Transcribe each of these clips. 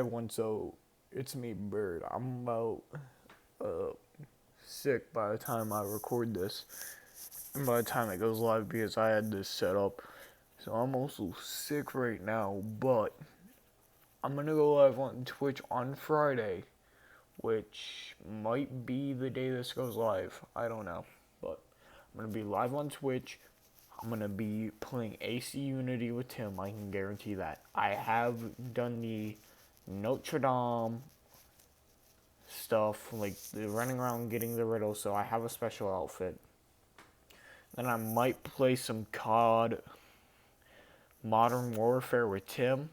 Everyone, so it's me, Bird. I'm about uh, sick by the time I record this, and by the time it goes live because I had this set up. So I'm also sick right now, but I'm gonna go live on Twitch on Friday, which might be the day this goes live. I don't know, but I'm gonna be live on Twitch. I'm gonna be playing AC Unity with Tim. I can guarantee that. I have done the Notre Dame stuff, like the running around getting the riddle, so I have a special outfit. Then I might play some COD Modern Warfare with Tim.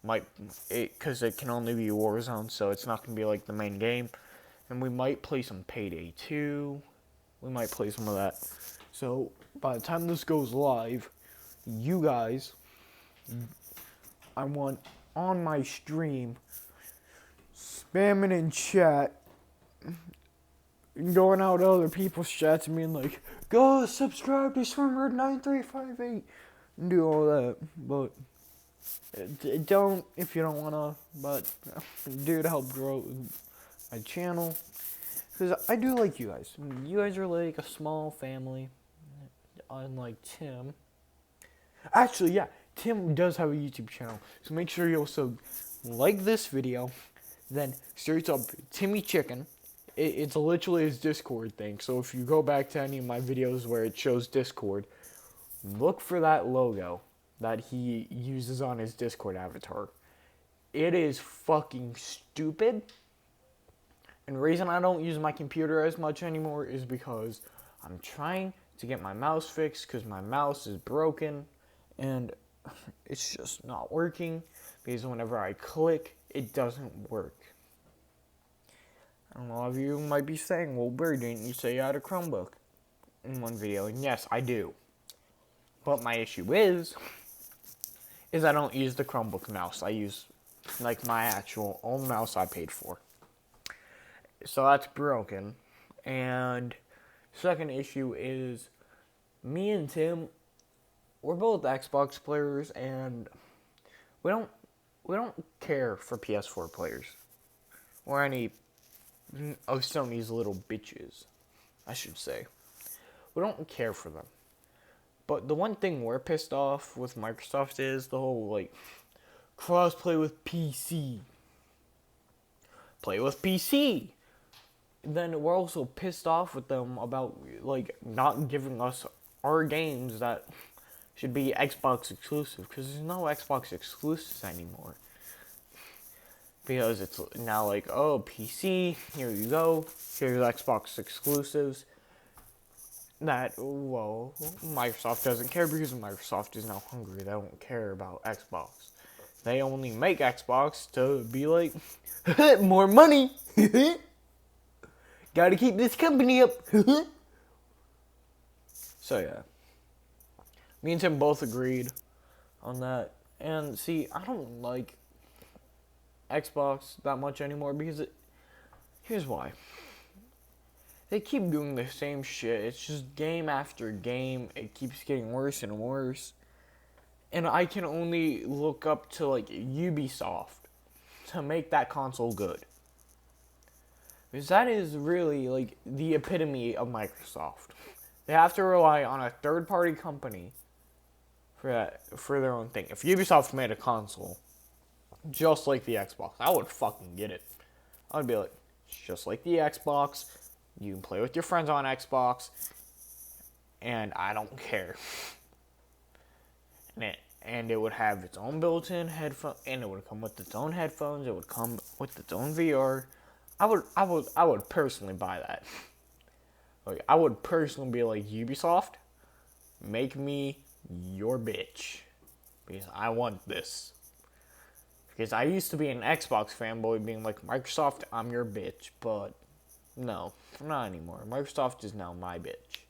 Might because it can only be Warzone, so it's not gonna be like the main game. And we might play some Payday 2. We might play some of that. So by the time this goes live, you guys, I want on my stream spamming in chat, going out to other people's chats and being like, go subscribe to Swimmer9358 and do all that. But don't if you don't wanna, but do to help grow my channel. Because I do like you guys. You guys are like a small family, unlike Tim. Actually, yeah, Tim does have a YouTube channel. So make sure you also like this video, then search up Timmy Chicken. It's literally his Discord thing. So if you go back to any of my videos where it shows Discord, look for that logo that he uses on his Discord avatar. It is fucking stupid. And the reason I don't use my computer as much anymore is because I'm trying to get my mouse fixed because my mouse is broken and it's just not working because whenever I click, it doesn't work. And a lot of you might be saying, well, Bird, didn't you say you had a Chromebook in one video? And yes, I do. But my issue is I don't use the Chromebook mouse. I use like my actual own mouse I paid for. So that's broken. And second issue is me and Tim, we're both Xbox players and we don't care for PS4 players or any of Sony's little bitches, I should say. We don't care for them. But the one thing we're pissed off with Microsoft is the whole like cross-play with PC. Play with PC. Then we're also pissed off with them about like not giving us our games that should be Xbox exclusive because there's no Xbox exclusives anymore. Because it's now like, oh, PC, here you go, here's Xbox exclusives. That, well, Microsoft doesn't care because Microsoft is now hungry. They don't care about Xbox. They only make Xbox to be like, more money. Gotta keep this company up. So yeah, me and Tim both agreed on that. And see, I don't like Xbox that much anymore because here's why. They keep doing the same shit. It's just game after game. It keeps getting worse and worse. And I can only look up to like Ubisoft to make that console good. Because that is really like the epitome of Microsoft. They have to rely on a third-party company for their own thing. If Ubisoft made a console just like the Xbox, I would fucking get it. I'd be like, it's just like the Xbox. You can play with your friends on Xbox, and I don't care. And it would have its own built-in headphone, and it would come with its own headphones. It would come with its own VR. I would personally buy that. Like, I would personally be like, Ubisoft, make me your bitch, because I want this. Because I used to be an Xbox fanboy, being like, Microsoft, I'm your bitch, but no, not anymore. Microsoft is now my bitch.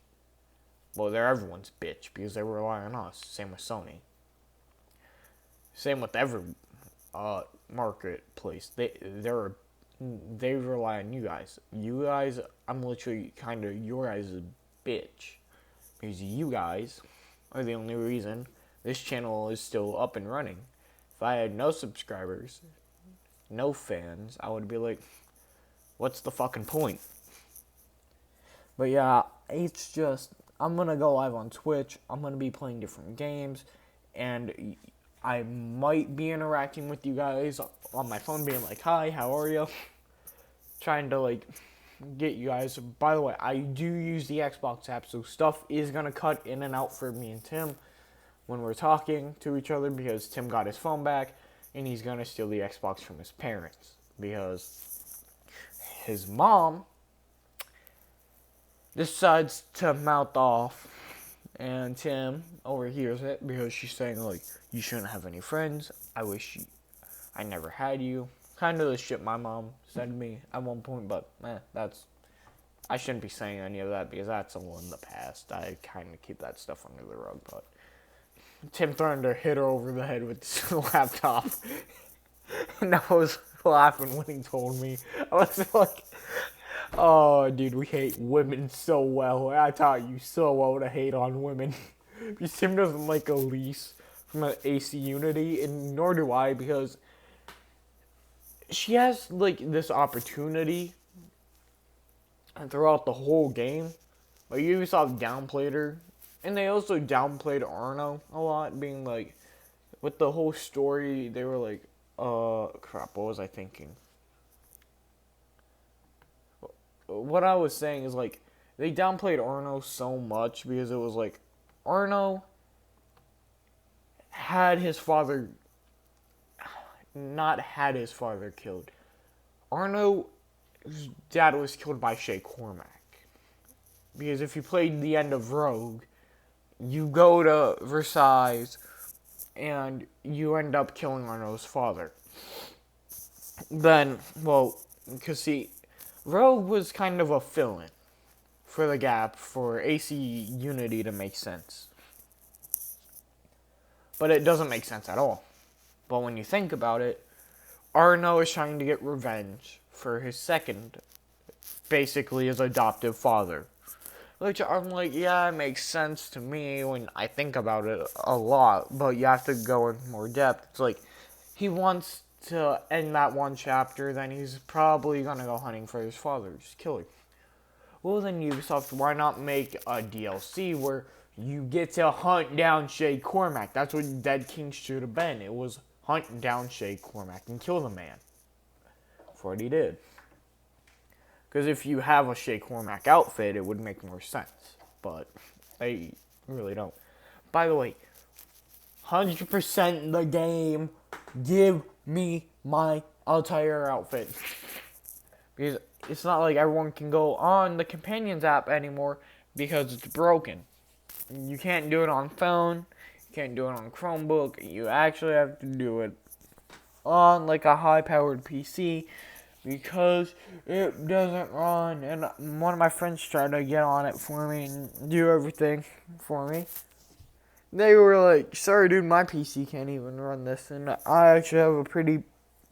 Well, they're everyone's bitch because they rely on us. Same with Sony. Same with every marketplace. They rely on you guys. You guys, I'm literally kind of your guys' bitch because you guys are the only reason this channel is still up and running. If I had no subscribers, no fans, I would be like, what's the fucking point? But yeah, it's just, I'm gonna go live on Twitch. I'm gonna be playing different games, and I might be interacting with you guys on my phone, being like, hi, how are you? Trying to, like, get you guys. By the way, I do use the Xbox app, so stuff is gonna cut in and out for me and Tim when we're talking to each other, because Tim got his phone back, and he's gonna steal the Xbox from his parents, because his mom decides to mouth off, and Tim overhears it because she's saying, like, you shouldn't have any friends. I wish I never had you. Kind of the shit my mom said to me at one point, but I shouldn't be saying any of that because that's all in the past. I kind of keep that stuff under the rug, but Tim threatened to hit her over the head with his laptop, and I was laughing when he told me. I was like, oh, dude, we hate women so well. I taught you so well to hate on women. Because Tim doesn't like Elise from an AC Unity, and nor do I, because she has, like, this opportunity throughout the whole game. Like, Ubisoft downplayed her, and they also downplayed Arno a lot, being like, with the whole story, they were like, crap, what was I thinking? What I was saying is, like, they downplayed Arno so much because it was like, Arno had his father, not had his father killed. Arno's dad was killed by Shay Cormac. Because if you played the end of Rogue, you go to Versailles and you end up killing Arno's father. Then, well, because see, Rogue was kind of a fill-in for the gap for AC Unity to make sense. But it doesn't make sense at all. But when you think about it, Arno is trying to get revenge for his second, basically his adoptive father. Which I'm like, yeah, it makes sense to me when I think about it a lot, but you have to go in more depth. It's like, he wants to end that one chapter, then he's probably gonna go hunting for his father, just kill him. Well, then Ubisoft, why not make a DLC where you get to hunt down Shay Cormac? That's what Dead King should have been. It was hunt down Shay Cormac and kill the man. That's what he did. Because if you have a Shay Cormac outfit, it would make more sense. But they really don't. By the way, 100% the game, give me my Altair outfit. Because it's not like everyone can go on the Companions app anymore because it's broken. You can't do it on phone. You can't do it on Chromebook. You actually have to do it on like a high-powered PC because it doesn't run. And one of my friends tried to get on it for me and do everything for me. They were like, sorry dude, my PC can't even run this. And I actually have a pretty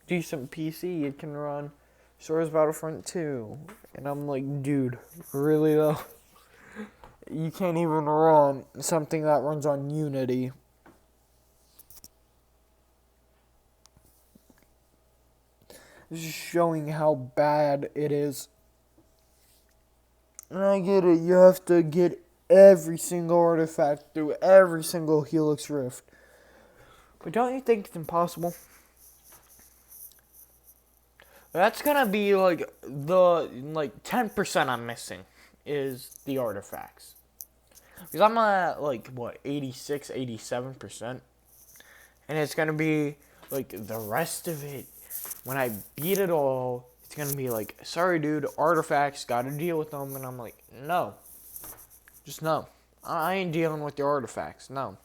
decent PC. It can run Star Wars Battlefront 2. And I'm like, dude, really though? You can't even run something that runs on Unity. This is showing how bad it is. And I get it, you have to get every single artifact through every single Helix Rift. But don't you think it's impossible? That's gonna be like the 10% I'm missing is the artifacts. Because I'm at like 86, 87%. And it's gonna be like the rest of it. When I beat it all, it's gonna be like, sorry dude, artifacts, gotta deal with them. And I'm like, no. Just no. I ain't dealing with the artifacts, no.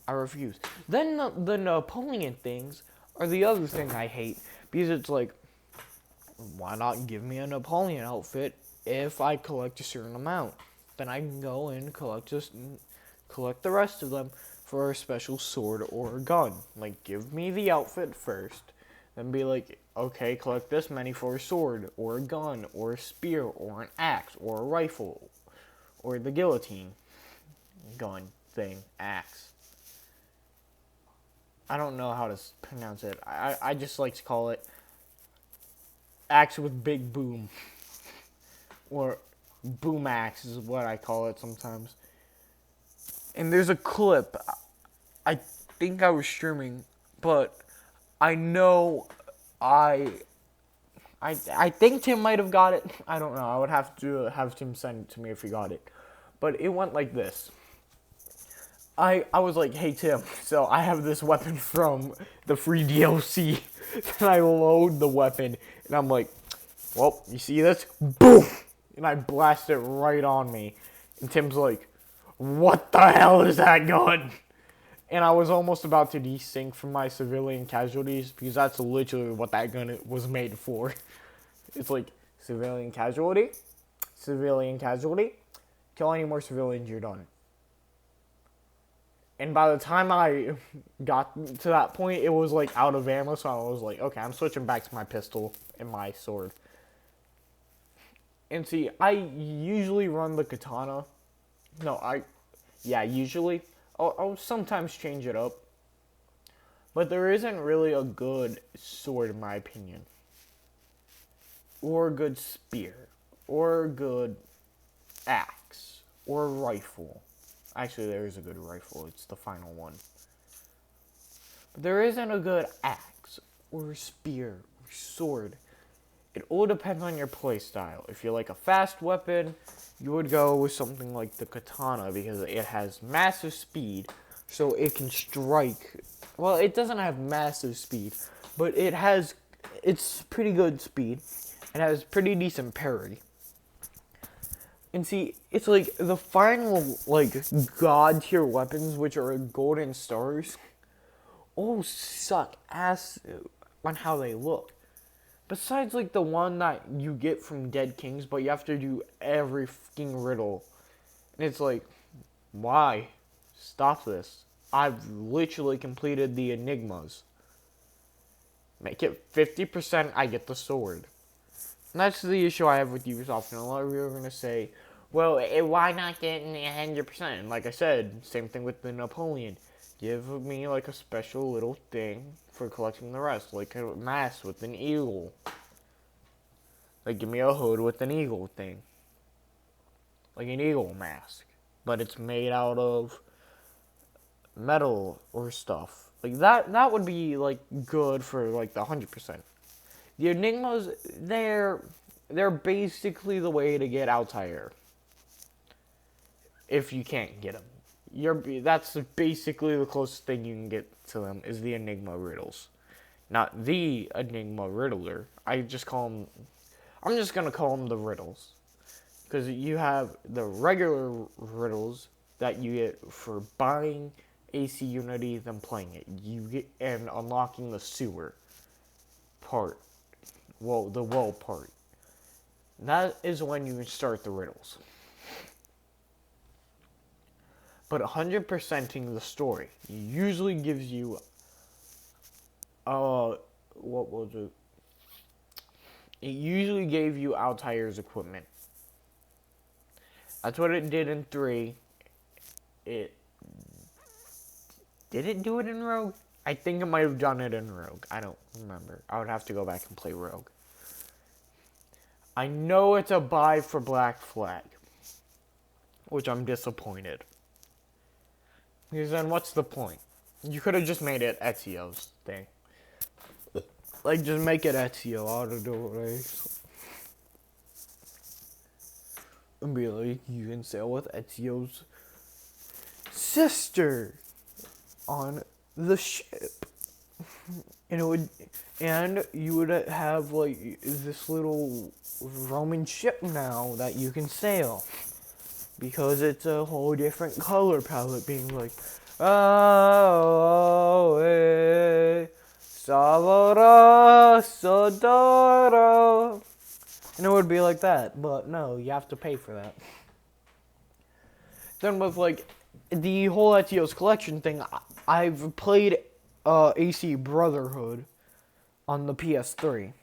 I refuse. Then the Napoleon things are the other thing I hate. Because it's like, why not give me a Napoleon outfit if I collect a certain amount? Then I can go and collect the rest of them for a special sword or a gun. Like, give me the outfit first, then be like, okay, collect this many for a sword, or a gun, or a spear, or an axe, or a rifle, or the guillotine gun thing, axe. I don't know how to pronounce it. I just like to call it axe with big boom. Or boom axe is what I call it sometimes. And there's a clip. I think I was streaming, but I know I think Tim might have got it. I don't know. I would have to have Tim send it to me if he got it. But it went like this. I was like, hey Tim, so I have this weapon from the free DLC. And I load the weapon and I'm like, well, you see this? Boom! And I blast it right on me. And Tim's like, what the hell is that gun? And I was almost about to desync from my civilian casualties because that's literally what that gun was made for. It's like, civilian casualty, kill any more civilians, you're done. And by the time I got to that point, it was like out of ammo, so I was like, okay, I'm switching back to my pistol and my sword. And see, I usually run the katana. Usually. I'll sometimes change it up. But there isn't really a good sword in my opinion. Or a good spear. Or a good axe. Or a rifle. Actually, there is a good rifle. It's the final one. But there isn't a good axe. Or a spear. Or sword. It all depends on your playstyle. If you like a fast weapon, you would go with something like the katana because it has massive speed, so it can strike. Well, it doesn't have massive speed, but it's pretty good speed. It has pretty decent parry. And see, it's like the final like god tier weapons, which are golden stars, all suck ass on how they look. Besides, like, the one that you get from Dead Kings, but you have to do every fucking riddle. And it's like, why? Stop this. I've literally completed the enigmas. Make it 50%, I get the sword. And that's the issue I have with Ubisoft. And a lot of you are going to say, well, why not get 100%? And like I said, same thing with the Napoleon. Give me, like, a special little thing for collecting the rest. Like a mask with an eagle. Like, give me a hood with an eagle thing. Like an eagle mask. But it's made out of metal or stuff. Like, that would be, like, good for, like, the 100%. The Enigmas, they're basically the way to get Altair. If you can't get them. That's basically the closest thing you can get to them is the Enigma riddles. Not the Enigma Riddler. I'm just going to call them the riddles. Because you have the regular riddles that you get for buying AC Unity, then playing it. You get and unlocking the sewer part. Well, the well part. That is when you start the riddles. But 100%ing the story usually gives you, what was it? It usually gave you Altair's equipment. That's what it did in 3. Did it do it in Rogue? I think it might have done it in Rogue. I don't remember. I would have to go back and play Rogue. I know it's a buy for Black Flag, which I'm disappointed. Because then what's the point? You could have just made it Ezio's thing. Like, just make it Ezio out of the race. And be like, you can sail with Ezio's sister on the ship. And you would have, like, this little Roman ship now that you can sail. Because it's a whole different color palette being like, oh, Salvador, Sodoro. And it would be like that. But no, you have to pay for that. Then with, like, the whole Ezio's Collection thing, I've played AC Brotherhood on the PS3.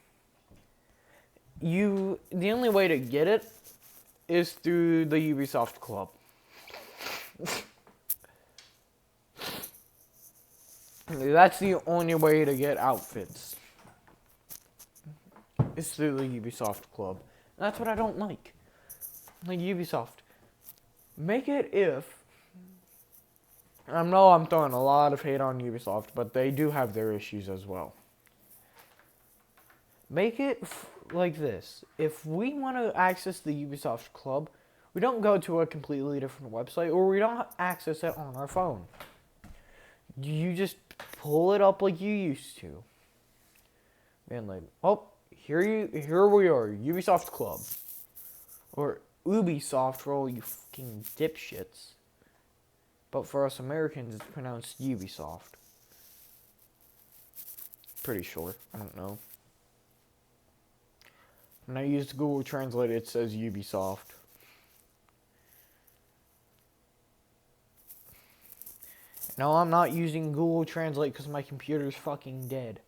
The only way to get it is through the Ubisoft Club. That's the only way to get outfits. It's through the Ubisoft Club. And that's what I don't like. Like Ubisoft. Make it if... I know I'm throwing a lot of hate on Ubisoft, but they do have their issues as well. Make it like this. If we want to access the Ubisoft Club, we don't go to a completely different website, or we don't access it on our phone. You just pull it up like you used to. Man, like, oh, here we are, Ubisoft Club. Or Ubisoft for all you fucking dipshits. But for us Americans, it's pronounced Ubisoft. Pretty sure. I don't know. When I use Google Translate, it says Ubisoft. No, I'm not using Google Translate because my computer's fucking dead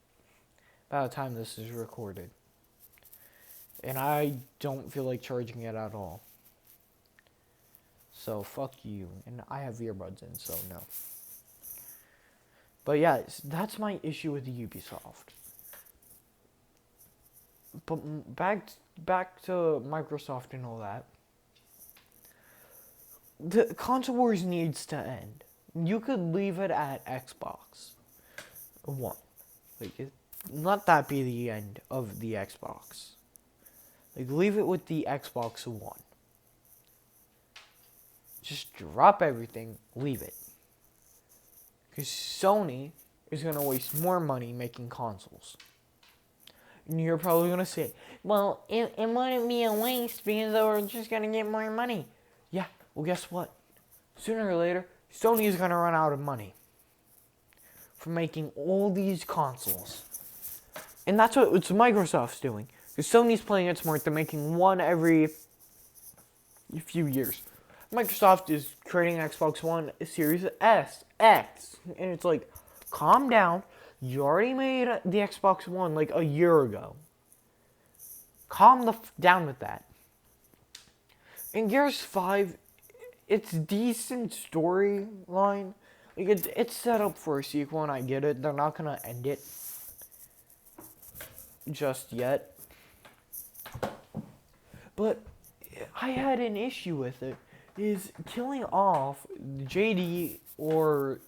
by the time this is recorded. And I don't feel like charging it at all. So, fuck you. And I have earbuds in, so no. But yeah, that's my issue with Ubisoft. But back to Microsoft and all that. The console wars needs to end. You could leave it at Xbox One. Like, let that be the end of the Xbox. Like, leave it with the Xbox One. Just drop everything, leave it. Because Sony is going to waste more money making consoles. And you're probably going to say, well, it wouldn't be a waste because we're just going to get more money. Yeah, well, guess what? Sooner or later, Sony is going to run out of money for making all these consoles. And that's what Microsoft's doing. Because Sony's playing it smart. They're making one every few years. Microsoft is creating Xbox One Series S, X. And it's like, calm down. You already made the Xbox One like a year ago. Calm the down with that. In Gears 5, it's decent storyline. Like it's set up for a sequel, and I get it. They're not gonna end it just yet. But I had an issue with it. Is killing off JD or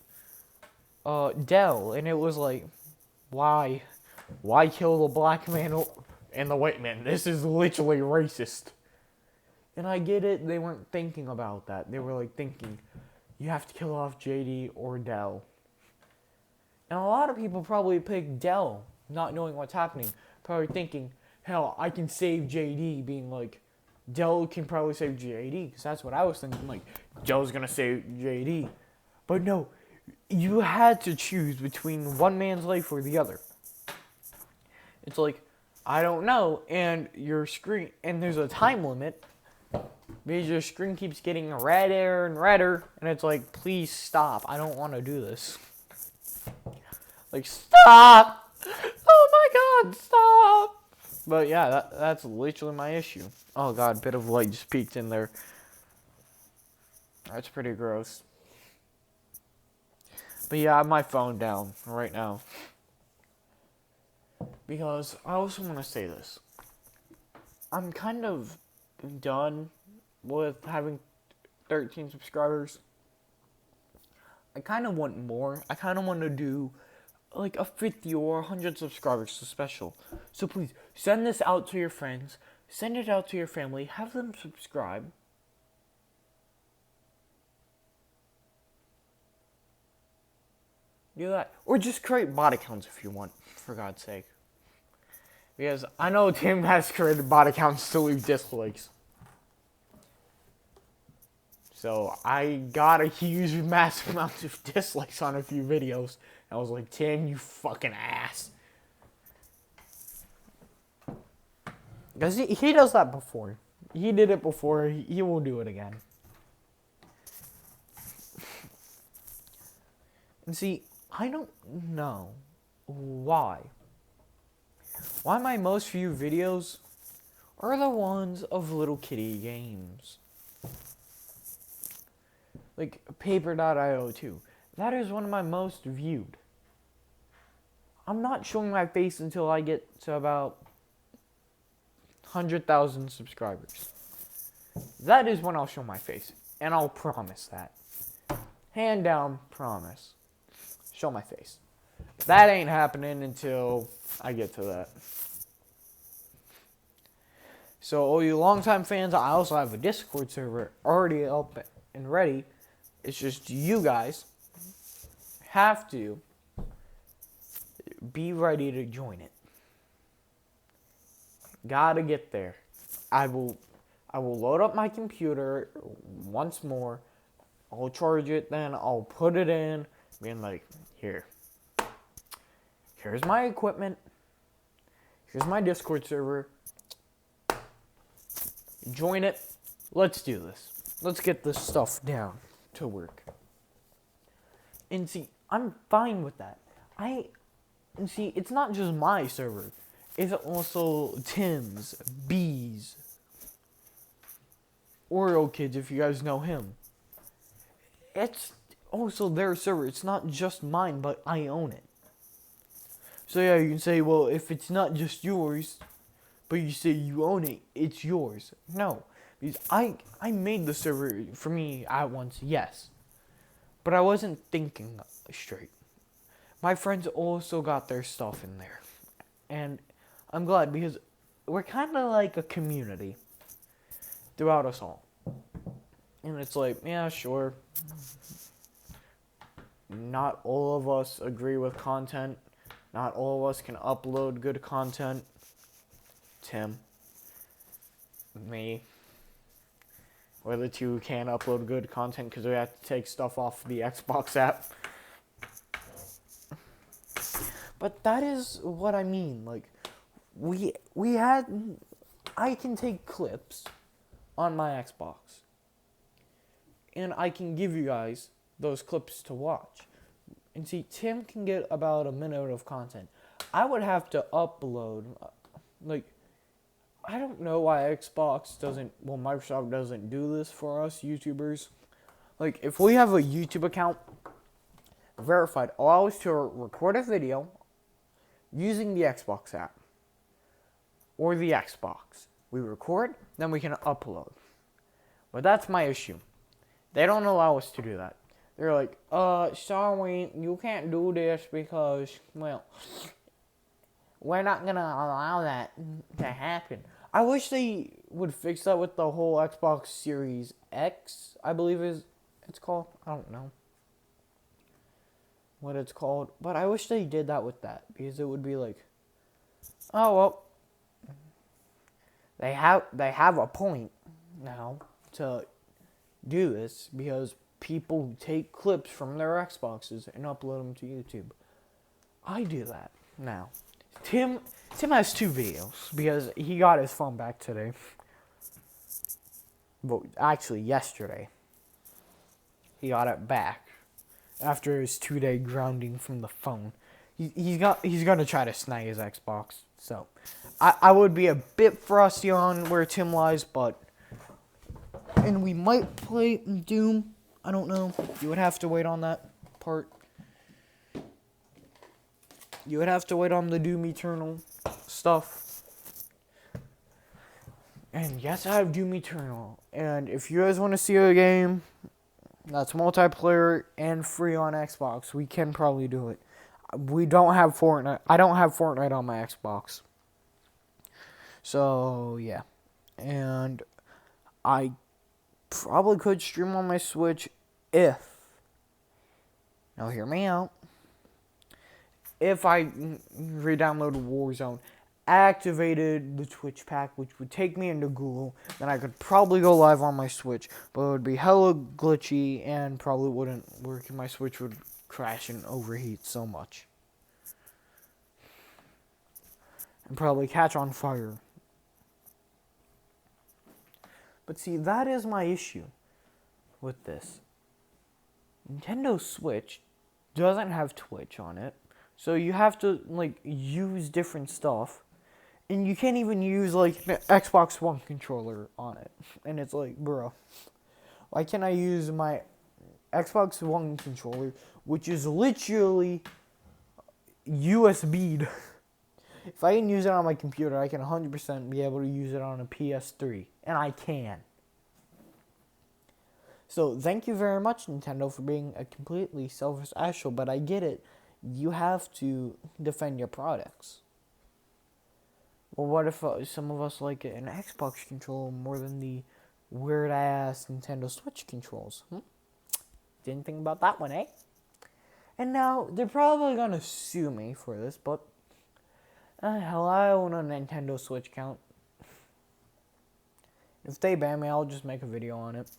Dell, and it was like, why kill the black man and the white man? This is literally racist. And I get it, they weren't thinking about that. They were like thinking, you have to kill off JD or Dell. And a lot of people probably pick Dell, not knowing what's happening. Probably thinking, hell, I can save JD, being like, Dell can probably save JD, because that's what I was thinking, like, Dell's gonna save JD. But no, you had to choose between one man's life or the other. It's like, I don't know, and your screen, and there's a time limit, because your screen keeps getting redder and redder, and it's like, please stop, I don't want to do this. Like, stop! Oh my god, stop! But yeah, that's literally my issue. Oh god, a bit of light just peeked in there. That's pretty gross. But yeah, I have my phone down right now. Because I also want to say this. I'm kind of done with having 13 subscribers. I kind of want more. I kind of want to do like a 50 or 100 subscribers special. So please, send this out to your friends. Send it out to your family. Have them subscribe. Do that. Or just create bot accounts if you want, for God's sake. Because I know Tim has created bot accounts to leave dislikes. So I got a huge, massive amount of dislikes on a few videos. I was like, Tim, you fucking ass. Because he does that before. He did it before. He will do it again. And see, I don't know why. Why my most viewed videos are the ones of little kitty games. Like Paper.io too. That is one of my most viewed. I'm not showing my face until I get to about 100,000 subscribers. That is when I'll show my face. And I'll promise that. Hand down, promise. Show my face. That ain't happening until I get to that. So, all you longtime fans, I also have a Discord server already up and ready. It's just you guys have to be ready to join it. Gotta get there. I will load up my computer once more. I'll charge it, then I'll put it in, being like, here's my equipment. Here's my Discord server. Join it. Let's do this. Let's get this stuff down to work. And see, I'm fine with that. And see, it's not just my server. It's also Tim's, B's, Oreo Kids, if you guys know him. It's also their server. It's not just mine, but I own it. So yeah, you can say, well, if it's not just yours, but you say you own it, it's yours. No, because I made the server for me at once, yes. But I wasn't thinking straight. My friends also got their stuff in there. And I'm glad because we're kind of like a community throughout us all. And it's like, yeah, sure. Not all of us agree with content. Not all of us can upload good content. Tim. Me. We're the two who can't upload good content because we have to take stuff off the Xbox app. But that is what I mean. Like, I can take clips on my Xbox. And I can give you guys those clips to watch. And see, Tim can get about a minute of content. I would have to upload, I don't know why Microsoft doesn't do this for us YouTubers. Like, if we have a YouTube account verified, allow us to record a video using the Xbox app or the Xbox. We record, then we can upload. But that's my issue. They don't allow us to do that. They're like, sorry, you can't do this because, well, we're not gonna allow that to happen. I wish they would fix that with the whole Xbox Series X, I believe it's called. I don't know what it's called. But I wish they did that with that. Because it would be like, oh, well, they have a point now to do this. Because people take clips from their Xboxes and upload them to YouTube. I do that now. Tim has 2 videos because he got his phone back today. Well, actually yesterday. He got it back after his 2-day grounding from the phone. He's gonna try to snag his Xbox. So I would be a bit frosty on where Tim lies, and we might play Doom. I don't know. You would have to wait on that part. You would have to wait on the Doom Eternal stuff. And yes, I have Doom Eternal. And if you guys want to see a game that's multiplayer and free on Xbox, we can probably do it. We don't have Fortnite. I don't have Fortnite on my Xbox. So, yeah. And I probably could stream on my Switch if, now hear me out, if I re-downloaded Warzone, activated the Twitch pack, which would take me into Google, then I could probably go live on my Switch, but it would be hella glitchy and probably wouldn't work, and my Switch would crash and overheat so much. And probably catch on fire. But see, that is my issue with this. Nintendo Switch doesn't have Twitch on it. So you have to, use different stuff. And you can't even use, the Xbox One controller on it. And it's like, bro, why can't I use my Xbox One controller, which is literally USB'd. If I can use it on my computer, I can 100% be able to use it on a PS3. And I can. So thank you very much, Nintendo, for being a completely selfish asshole. But I get it. You have to defend your products. Well, what if some of us like an Xbox controller more than the weird-ass Nintendo Switch controls? Didn't think about that one, eh? And now, they're probably going to sue me for this, but hell, I own a Nintendo Switch account. If they ban me, I'll just make a video on it.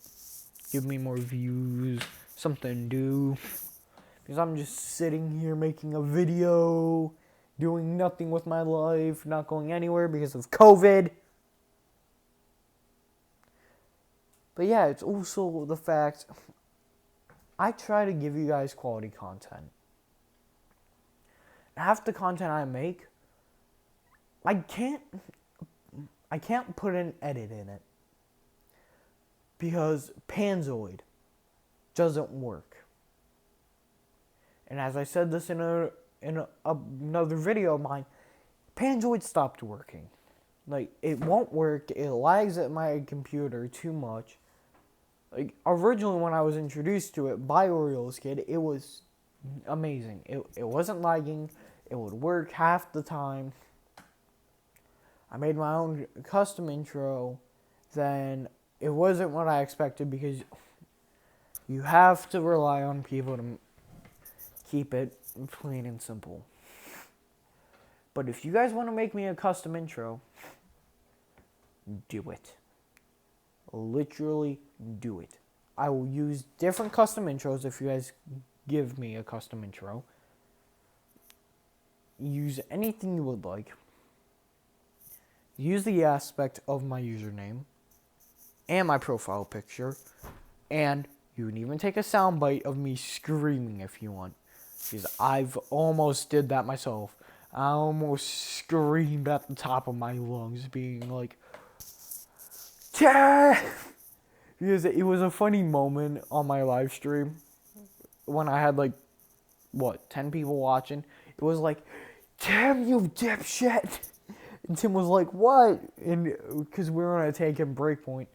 Give me more views, something to do. Because I'm just sitting here making a video, doing nothing with my life, not going anywhere because of COVID. But yeah, it's also the fact I try to give you guys quality content. Half the content I make, I can't put an edit in it because Panzoid doesn't work. And as I said this in another video of mine, Panzoid stopped working. Like, it won't work. It lags at my computer too much. Like, originally when I was introduced to it by Orioles Kid, it was amazing. It wasn't lagging. It would work half the time. I made my own custom intro. Then it wasn't what I expected because you have to rely on people to keep it plain and simple. But if you guys want to make me a custom intro, do it. Literally do it. I will use different custom intros if you guys give me a custom intro. Use anything you would like. Use the aspect of my username and my profile picture. And you can even take a soundbite of me screaming if you want. Because I've almost did that myself. I almost screamed at the top of my lungs being like, "Tah!" Because it was a funny moment on my live stream when I had 10 people watching. It was like, "Damn you dipshit." And Tim was like, "What?" And because we were on a take and break point.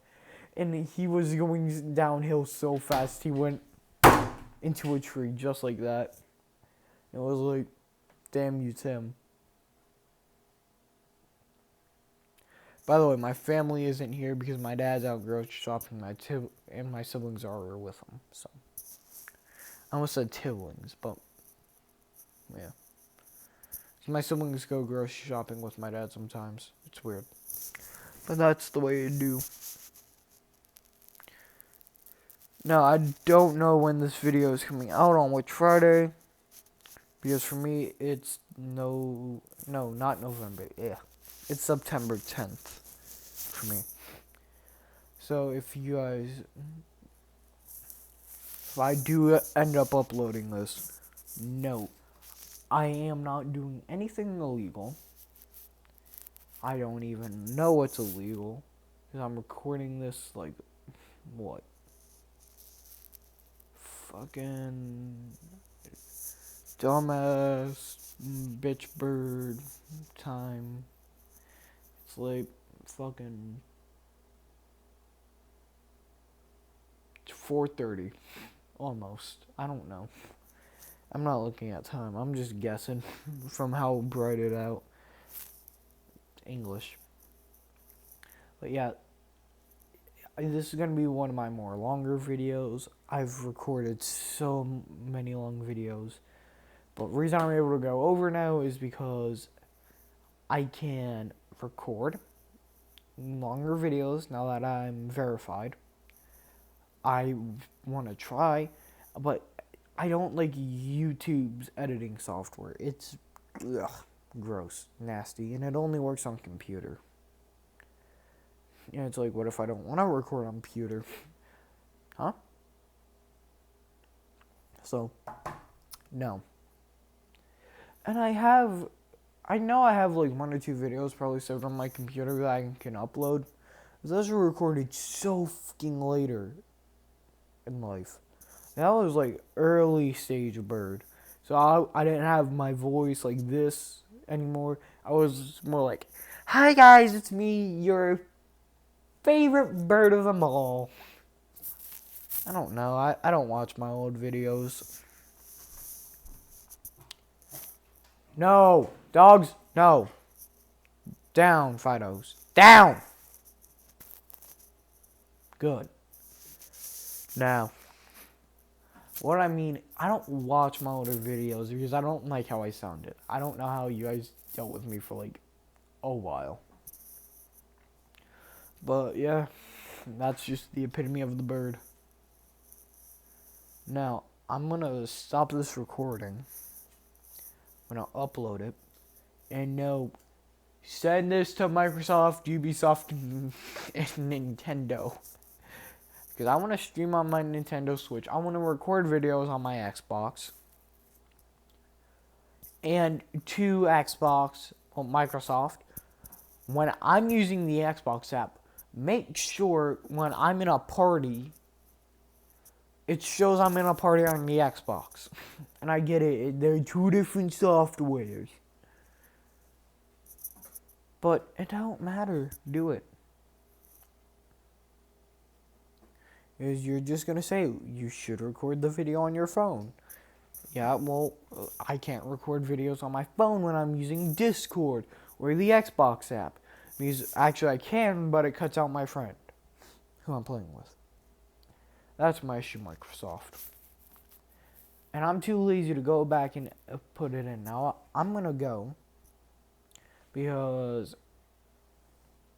And he was going downhill so fast, he went into a tree just like that. It was like, damn you, Tim. By the way, my family isn't here because my dad's out grocery shopping and my siblings are with him. So I almost said siblings, but yeah. So my siblings go grocery shopping with my dad sometimes. It's weird. But that's the way you do. Now, I don't know when this video is coming out, on which Friday. Because for me, it's not November. Yeah. It's September 10th for me. So if I do end up uploading this, no, I am not doing anything illegal. I don't even know it's illegal. Because I'm recording this, what? Fucking dumbass bitch bird time. It's like fucking 4:30 almost. I don't know. I'm not looking at time. I'm just guessing from how bright it out. English. But yeah, this is going to be one of my more longer videos. I've recorded so many long videos. But the reason I'm able to go over now is because I can record longer videos now that I'm verified. I want to try, but I don't like YouTube's editing software. It's gross, nasty, and it only works on computer. It's like, what if I don't want to record on computer? Huh? So, no. And I know I have 1 or 2 videos probably saved on my computer that I can upload. Those were recorded so fucking later in life. That was early stage bird. So I didn't have my voice like this anymore. I was more like, "Hi guys, it's me, your favorite bird of them all." I don't know. I don't watch my old videos. No, dogs, no. Down, Fidos. Down! Good. Now, what I mean, I don't watch my older videos because I don't like how I sounded. I don't know how you guys dealt with me for like a while. But yeah, that's just the epitome of the bird. Now, I'm gonna stop this recording. I'm gonna upload it. And no, send this to Microsoft, Ubisoft, and Nintendo. Because I want to stream on my Nintendo Switch. I want to record videos on my Xbox. And to Xbox, or Microsoft, when I'm using the Xbox app, make sure when I'm in a party, it shows I'm in a party on the Xbox. And I get it, they're two different softwares. But it don't matter, do it. Is you're just gonna say you should record the video on your phone. Yeah, well, I can't record videos on my phone when I'm using Discord or the Xbox app. Because actually I can, but it cuts out my friend who I'm playing with. That's my issue, Microsoft. And I'm too lazy to go back and put it in. Now, I'm gonna go because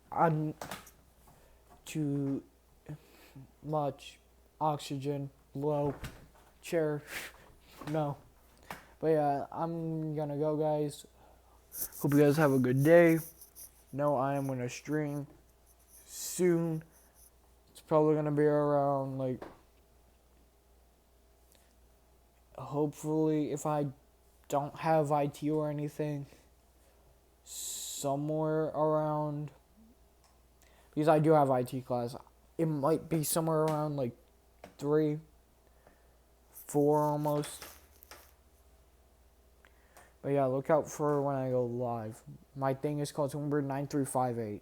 I'm too much oxygen, low, chair, no. But yeah, I'm gonna go, guys. Hope you guys have a good day. No, I am gonna stream soon. It's probably gonna be around, like, hopefully, if I don't have IT or anything, somewhere around, because I do have IT class, it might be somewhere around like 3, 4 almost. But yeah, look out for when I go live. My thing is called Twinbird9358.